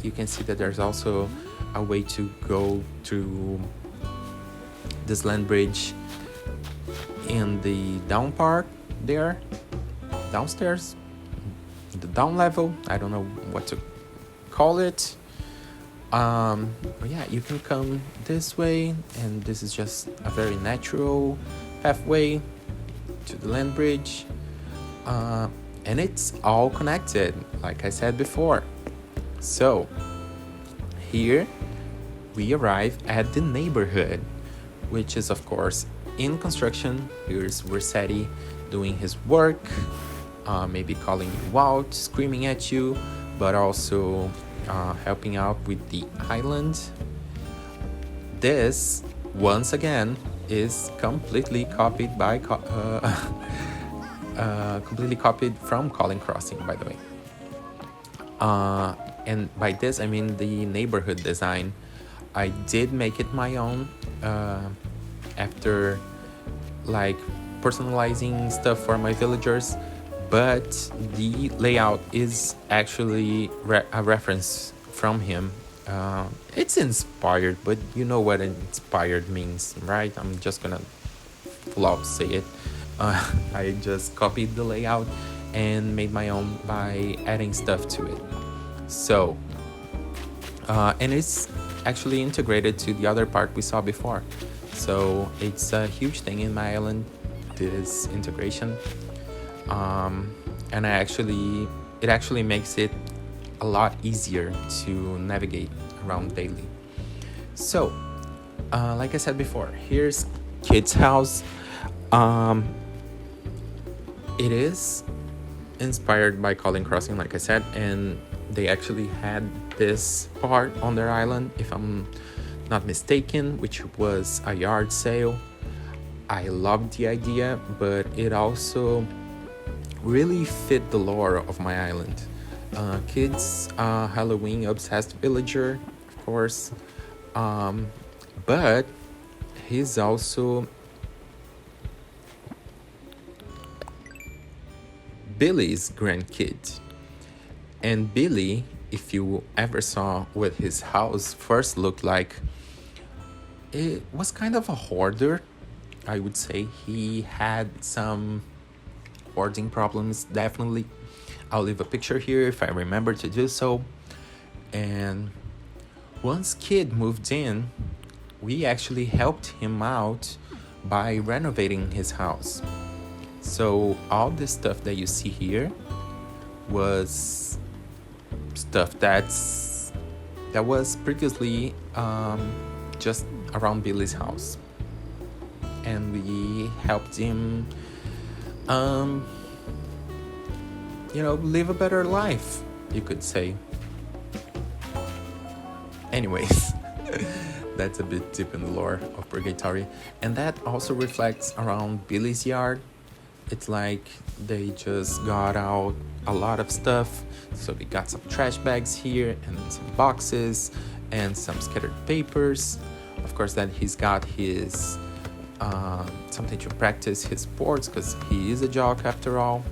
You can see that there's also a way to go through this land bridge in the down part there, downstairs, the down level. I don't know what to call it. But yeah, you can come this way, and this is just a very natural pathway to the land bridge, and it's all connected, like I said before. So here we arrive at the neighborhood, which is of course in construction. Here's Versetti doing his work, maybe calling you out, screaming at you, but also helping out with the island. This, once again, is completely copied by completely copied from Calling Crossing, by the way. And by this I mean the neighborhood design. I did make it my own after like personalizing stuff for my villagers, but the layout is actually a reference from him. It's inspired, but you know what inspired means, right? I'm just gonna full out say it. I just copied the layout and made my own by adding stuff to it. So, and it's actually integrated to the other part we saw before. So it's a huge thing in my island, this integration. And it actually makes it a lot easier to navigate around daily. So, like I said before, here's Kid's house. It is inspired by Calling Crossing, like I said, and they actually had this part on their island, if I'm not mistaken, which was a yard sale. I loved the idea, but it also really fit the lore of my island. Kids, Halloween obsessed villager, of course, but he's also Billy's grandkid. And Billy, if you ever saw what his house first looked like, it was kind of a hoarder, I would say. He had some hoarding problems, definitely. I'll leave a picture here if I remember to do so. And once Kid moved in, we actually helped him out by renovating his house. So all this stuff that you see here was stuff that was previously just around Billy's house, and we helped him live a better life, you could say. Anyways, That's a bit deep in the lore of Purgatory. And that also reflects around Billy's yard. It's like they just got out a lot of stuff. So we got some trash bags here and some boxes and some scattered papers. Of course, then he's got his something to practice his sports because he is a jock after all.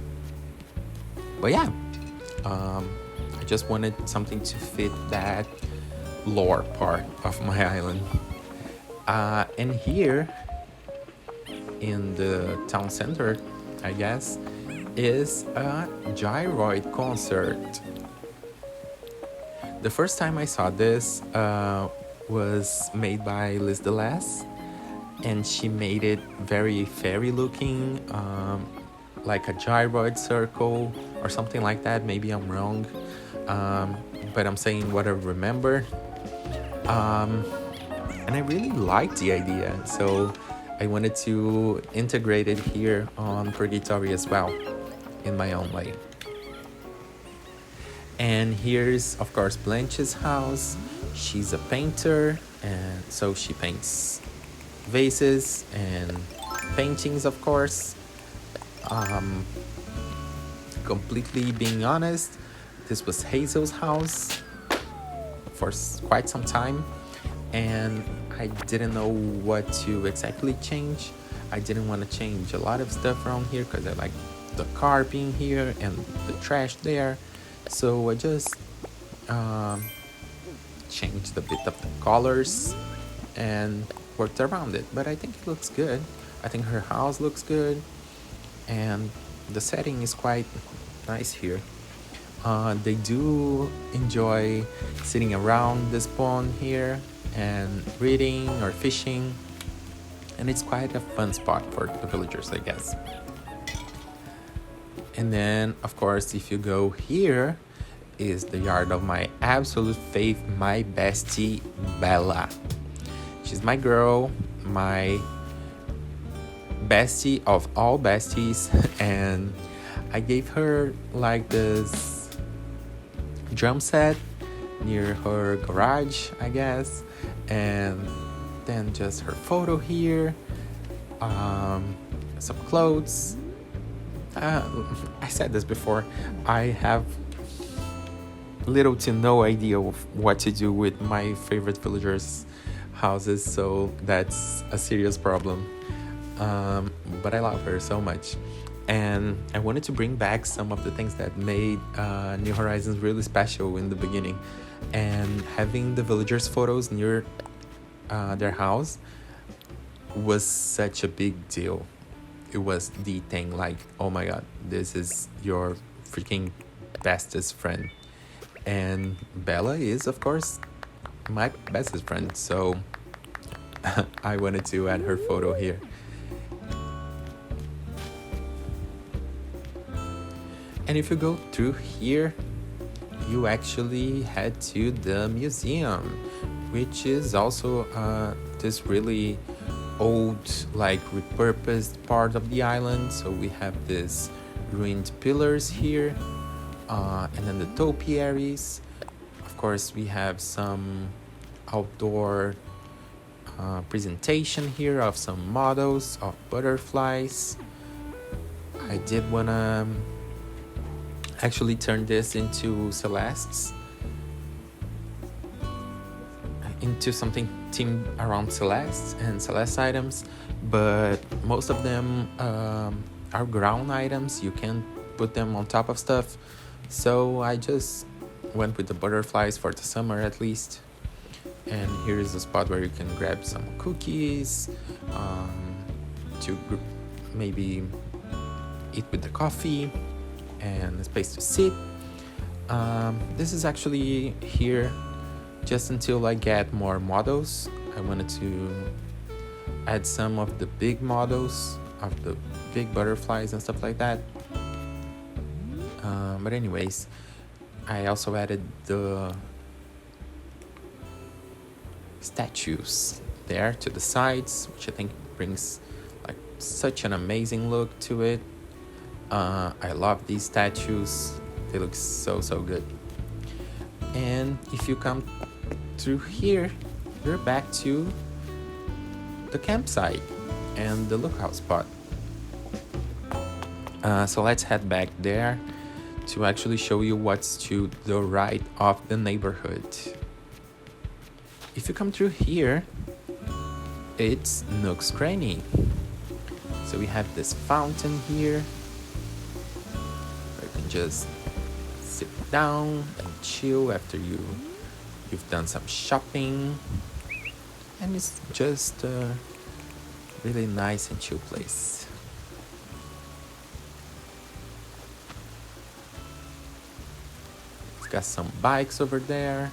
But yeah, I just wanted something to fit that lore part of my island. And here in the town center, I guess, is a gyroid concert. The first time I saw this was made by Liz Delas, and she made it very fairy looking, like a gyroid circle or something like that. Maybe I'm wrong, but I'm saying what I remember. And I really liked the idea, so I wanted to integrate it here on Purgatory as well, in my own way. And here's, of course, Blanche's house. She's a painter, and so she paints vases and paintings, of course. Completely being honest, this was Hazel's house for quite some time, and I didn't know what to exactly change. I didn't want to change a lot of stuff around here because I like the car being here and the trash there. So I just changed a bit of the colors and worked around it. But I think it looks good. I think her house looks good, and the setting is quite nice here. They do enjoy sitting around this pond here and reading or fishing, and it's quite a fun spot for the villagers, I guess. And then, of course, if you go here, is the yard of my absolute fave, my bestie, Bella. She's my girl, my bestie of all besties, and I gave her like this drum set near her garage, I guess, and then just her photo here, some clothes. I said this before, I have little to no idea of what to do with my favorite villagers' houses, so that's a serious problem. But I love her so much, and I wanted to bring back some of the things that made New Horizons really special in the beginning, and having the villagers' photos near their house was such a big deal. It was the thing, like, oh my god, this is your freaking bestest friend. And Bella is, of course, my bestest friend, so I wanted to add her photo here. And if you go through here, you actually head to the museum, which is also this really old, like, repurposed part of the island. So we have this ruined pillars here, and then the topiaries. Of course, we have some outdoor presentation here of some models of butterflies. I did wanna actually turn this into Celeste's, into something themed around Celeste and Celeste items, but most of them are ground items. You can't put them on top of stuff, so I just went with the butterflies for the summer at least. And here is the spot where you can grab some cookies, to maybe eat with the coffee, and a space to sit. This is actually here just until I get more models. I wanted to add some of the big models of the big butterflies and stuff like that. But anyways, I also added the statues there to the sides, which I think brings like such an amazing look to it. I love these statues. They look so good. And if you come through here, we're back to the campsite and the lookout spot. So let's head back there to actually show you what's to the right of the neighborhood. If you come through here, it's Nook's Cranny. So we have this fountain here where you can just sit down and chill after you've done some shopping, and it's just a really nice and chill place. It's got some bikes over there,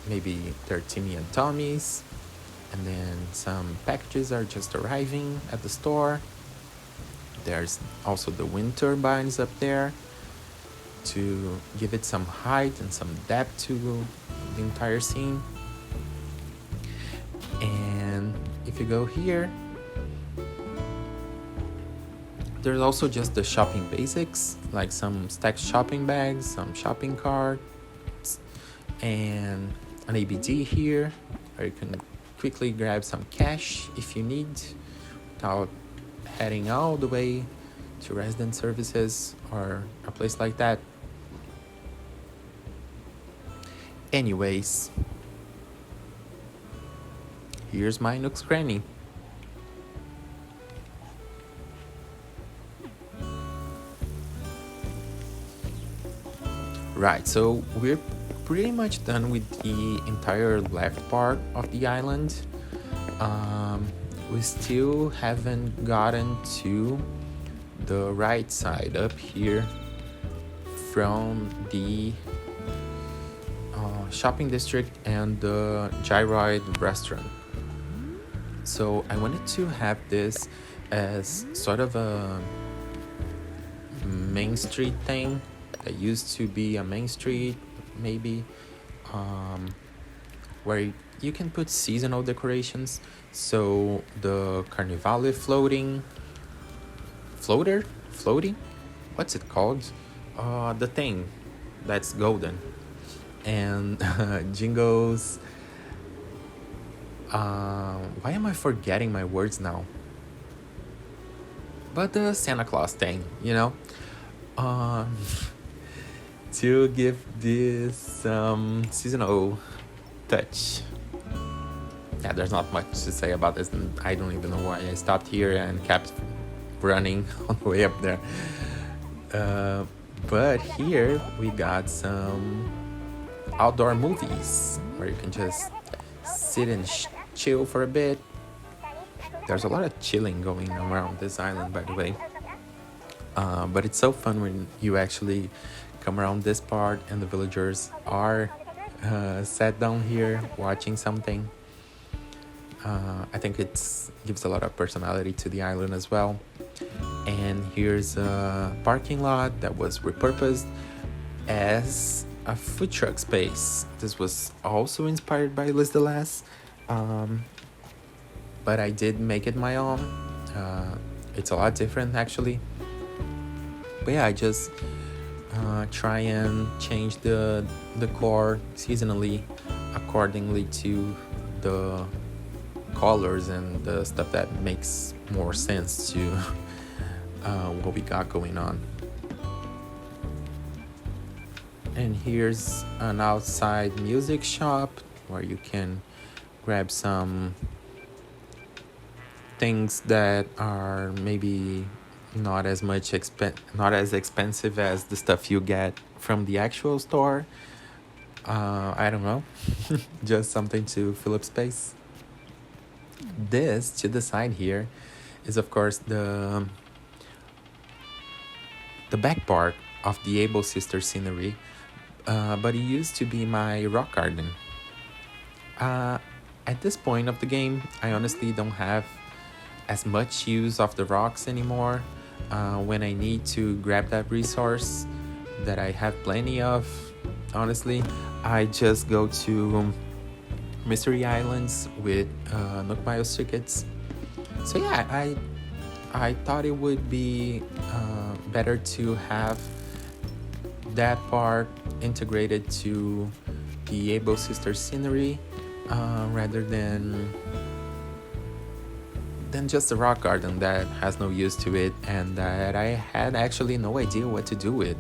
maybe they're Timmy and Tommy's, and then some packages are just arriving at the store. There's also the wind turbines up there to give it some height and some depth to the entire scene. And if you go here, there's also just the shopping basics, like some stacked shopping bags, some shopping carts, and an ABD here where you can quickly grab some cash if you need without heading all the way to resident services or a place like that. Anyways, here's my Nook's Cranny. Right, so we're pretty much done with the entire left part of the island. We still haven't gotten to the right side up here from the shopping district and the gyroid restaurant. So I wanted to have this as sort of a main street thing that used to be a main street, maybe, where you can put seasonal decorations. So the Carnivale floating, what's it called? The thing that's golden, and Jingo's. Why am I forgetting my words now? But the Santa Claus thing, to give this seasonal touch. Yeah, there's not much to say about this, and I don't even know why I stopped here and kept running on the way up there. But here we got some outdoor movies where you can just sit and chill for a bit. There's a lot of chilling going around this island, by the way. But it's so fun when you actually come around this part and the villagers are sat down here watching something. I think it gives a lot of personality to the island as well. And here's a parking lot that was repurposed as a food truck space. This was also inspired by Les Delas, but I did make it my own. It's a lot different actually. But yeah, I just try and change the decor seasonally accordingly to the colors and the stuff that makes more sense to what we got going on. And here's an outside music shop where you can grab some things that are maybe not as expensive as the stuff you get from the actual store. I don't know, just something to fill up space. This to the side here is of course the back part of the Able Sister scenery, but it used to be my rock garden. At this point of the game, I honestly don't have as much use of the rocks anymore. When I need to grab that resource that I have plenty of, honestly, I just go to Mystery Islands with Nook Miles tickets. So yeah, I thought it would be better to have that part integrated to the Able Sister scenery rather than just a rock garden that has no use to it and that I had actually no idea what to do with.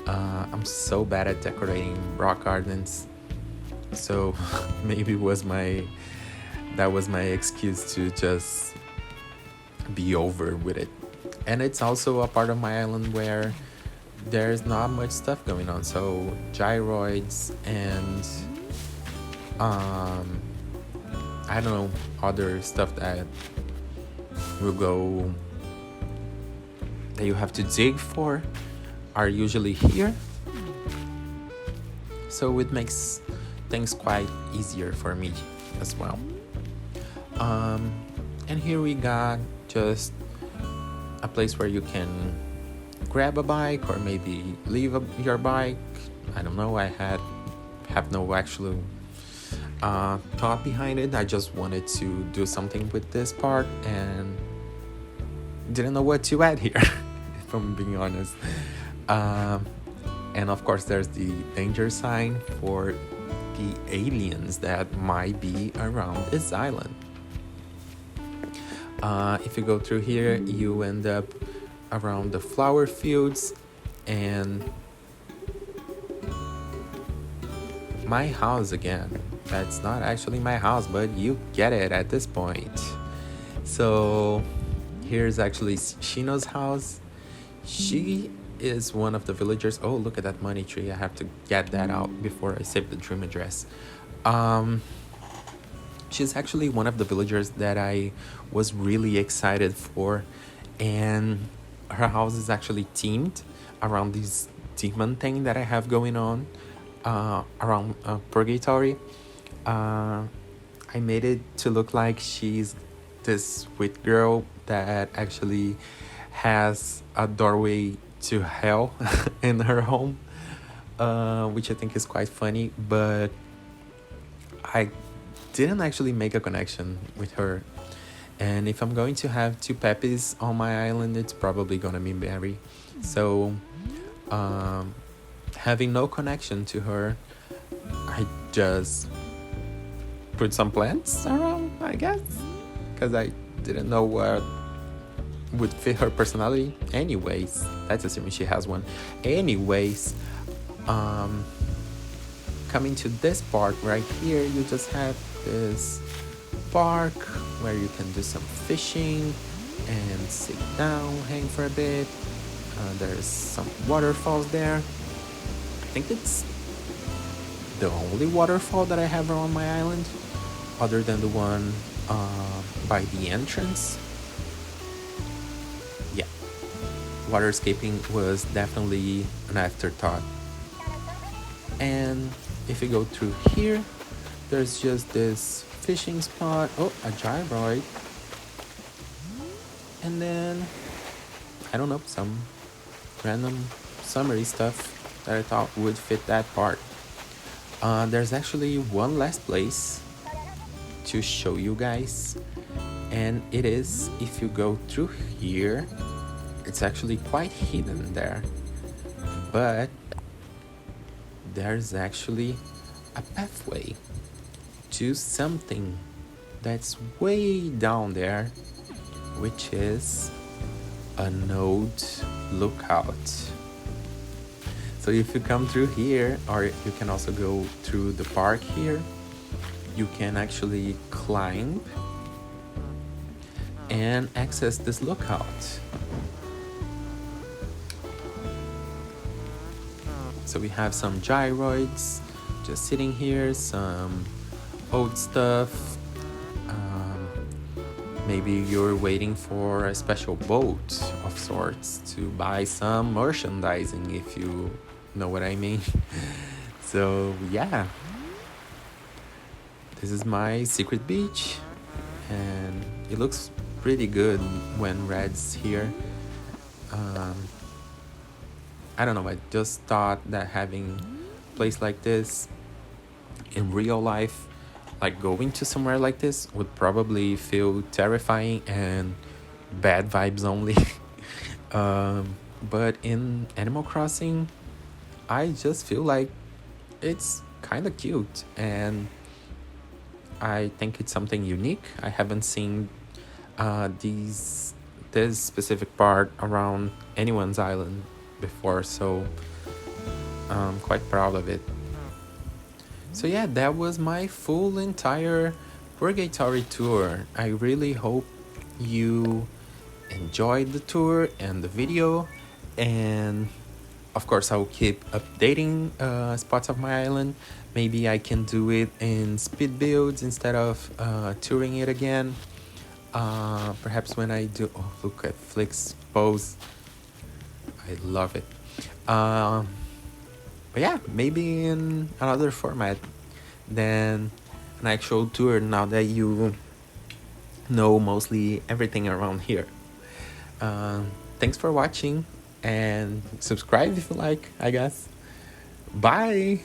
I'm so bad at decorating rock gardens, so maybe that was my excuse to just be over with it. And it's also a part of my island where there's not much stuff going on, so gyroids and um, I don't know, other stuff that will go that you have to dig for are usually here, so it makes things quite easier for me as well. um, and here we got just a place where you can grab a bike or maybe leave your bike. I don't know, have no actual thought behind it. I just wanted to do something with this part and didn't know what to add here, if I'm being honest. Um, and of course, there's the danger sign for the aliens that might be around this island. If you go through here, you end up around the flower fields and my house again. That's not actually my house, but you get it at this point. So here's actually Shino's house. She is one of the villagers. Oh, look at that money tree. I have to get that out before I save the dream address. She's actually one of the villagers that I was really excited for, and her house is actually themed around this demon thing that I have going on around purgatory. I made it to look like she's this sweet girl that actually has a doorway to hell in her home, which I think is quite funny, but I didn't actually make a connection with her. And if I'm going to have two Peppes on my island, it's probably gonna be Mary. So having no connection to her, I just put some plants around, I guess, because I didn't know what would fit her personality. Anyways, that's assuming she has one. Anyways, coming to this part right here, you just have this park where you can do some fishing and sit down, hang for a bit. There's some waterfalls there. I think it's the only waterfall that I have around my island, other than the one by the entrance. Yeah, waterscaping was definitely an afterthought. And if you go through here, there's just this fishing spot. Oh, a gyroid. And then, I don't know, some random summery stuff that I thought would fit that part. There's actually one last place to show you guys, and it is, if you go through here, it's actually quite hidden there, but there's actually a pathway to something that's way down there, which is a node lookout. So if you come through here, or you can also go through the park here, you can actually climb and access this lookout. So we have some gyroids just sitting here, some old stuff. Maybe you're waiting for a special boat of sorts to buy some merchandising, if you know what I mean. So yeah, this is my secret beach, and it looks pretty good when Red's here. I don't know, I just thought that having a place like this in real life, like going to somewhere like this, would probably feel terrifying and bad vibes only. But in Animal Crossing, I just feel like it's kind of cute, and I think it's something unique. I haven't seen these this specific part around anyone's island before, so I'm quite proud of it. So yeah, that was my full entire purgatory tour. I really hope you enjoyed the tour and the video, and of course I'll keep updating spots of my island. Maybe I can do it in speed builds instead of touring it again. Perhaps when I do, oh, look at Flick's pose, I love it. But yeah, maybe in another format than an actual tour, now that you know mostly everything around here. Thanks for watching, and subscribe if you like, I guess. Bye!